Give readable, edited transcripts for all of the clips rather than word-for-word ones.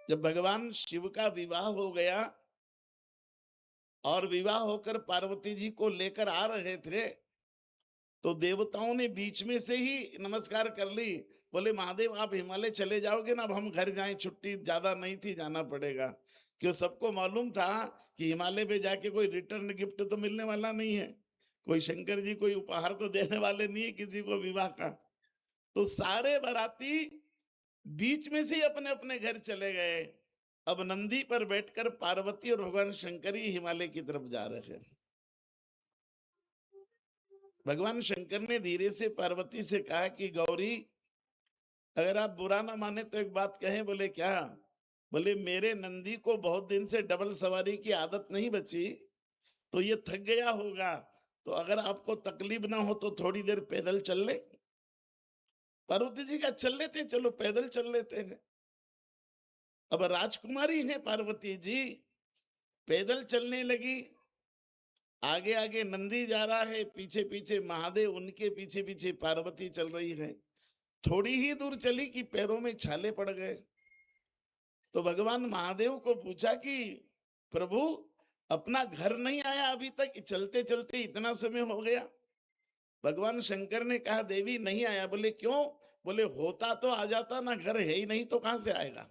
जब भगवान शिव का विवाह हो गया और विवाह होकर पार्वती जी को लेकर आ रहे थे, तो देवताओं ने बीच में से ही नमस्कार कर ली। बोले महादेव आप हिमालय चले जाओगे ना, अब हम घर जाएं, छुट्टी ज्यादा नहीं थी, जाना पड़ेगा। क्यों सबको मालूम था कि हिमालय पे जाके कोई रिटर्न गिफ्ट तो मिलने वाला नहीं है, कोई शंकर जी कोई उपहार तो देने वाले नहीं है किसी को विवाह का। तो सारे बाराती बीच में से ही अपने अपने घर चले गए। अब नंदी पर बैठकर पार्वती और भगवान शंकर ही हिमालय की तरफ जा रहे हैं। भगवान शंकर ने धीरे से पार्वती से कहा कि गौरी, अगर आप बुरा ना माने तो एक बात कहें। बोले क्या? बोले मेरे नंदी को बहुत दिन से डबल सवारी की आदत नहीं बची, तो ये थक गया होगा, तो अगर आपको तकलीफ ना हो तो थोड़ी देर पैदल चल ले। पार्वती जी का चल लेते, चलो पैदल चल लेते हैं। अब राजकुमारी है पार्वती जी, पैदल चलने लगी। आगे आगे नंदी जा रहा है, पीछे पीछे महादेव, उनके पीछे पीछे पार्वती चल रही है। थोड़ी ही दूर चली कि पैरों में छाले पड़ गए। तो भगवान महादेव को पूछा कि प्रभु अपना घर नहीं आया अभी तक, चलते चलते इतना समय हो गया। भगवान शंकर ने कहा देवी नहीं आया। बोले क्यों? बोले होता तो आ जाता ना, घर है ही नहीं तो कहां से आएगा।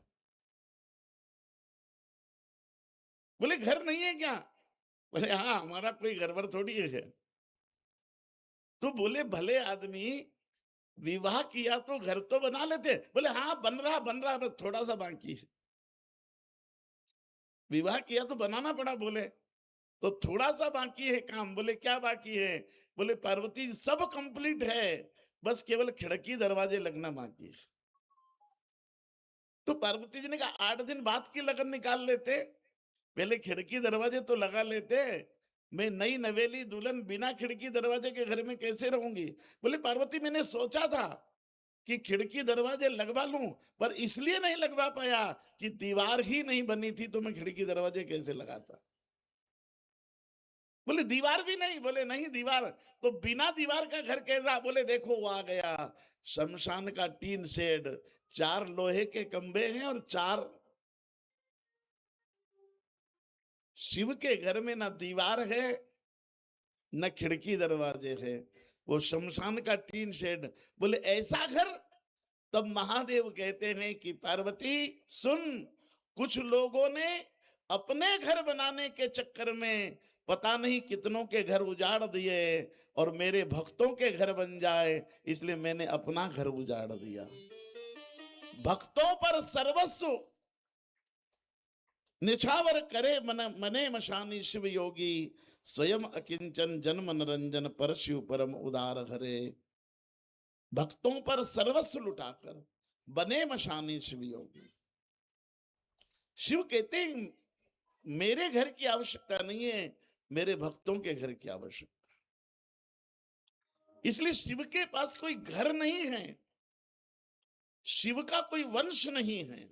बोले घर नहीं है क्या? बोले हाँ, हमारा कोई घर थोड़ी है। तो बोले भले आदमी विवाह किया तो घर तो बना लेते। बोले हाँ बन रहा बस थोड़ा सा बाकी है। विवाह किया तो बनाना पड़ा। बोले तो थोड़ा सा बाकी है काम। बोले क्या बाकी है? बोले पार्वती सब कंप्लीट है, बस केवल खिड़की दरवाजे लगना बाकी है। तो पार्वती जी ने कहा 8 दिन बाद की लगन निकाल लेते, पहले खिड़की दरवाजे तो लगा लेते। मैं नई नवेली दुल्हन बिना खिड़की दरवाजे के घर में कैसे रहूंगी। बोले पार्वती मैंने सोचा था कि खिड़की दरवाजे लगवा लूं, पर इसलिए नहीं लगवा पाया कि दीवार ही नहीं बनी थी, तो मैं खिड़की दरवाजे कैसे लगाता। बोले दीवार भी नहीं। बोले नहीं दीवार तो बिना दीवार का घर कैसा। बोले देखो वो आ गया, शमशान का टीन शेड, 4 लोहे के खंभे हैं और 4। शिव के घर में ना दीवार है न खिड़की दरवाजे है, वो शमशान का टीन शेड। बोले ऐसा घर। तब महादेव कहते हैं कि पार्वती सुन, कुछ लोगों ने अपने घर बनाने के चक्कर में पता नहीं कितनों के घर उजाड़ दिए, और मेरे भक्तों के घर बन जाए इसलिए मैंने अपना घर उजाड़ दिया। भक्तों पर सर्वस्व निछावर करे मन मने मशानी शिव योगी, स्वयं अकिंचन जन्म निरंजन पर शिव परम उदार हरे। भक्तों पर सर्वस्व लुटाकर बने मशानी शिव योगी। शिव कहते हैं मेरे घर की आवश्यकता नहीं है, मेरे भक्तों के घर की आवश्यकता। इसलिए शिव के पास कोई घर नहीं है, शिव का कोई वंश नहीं है।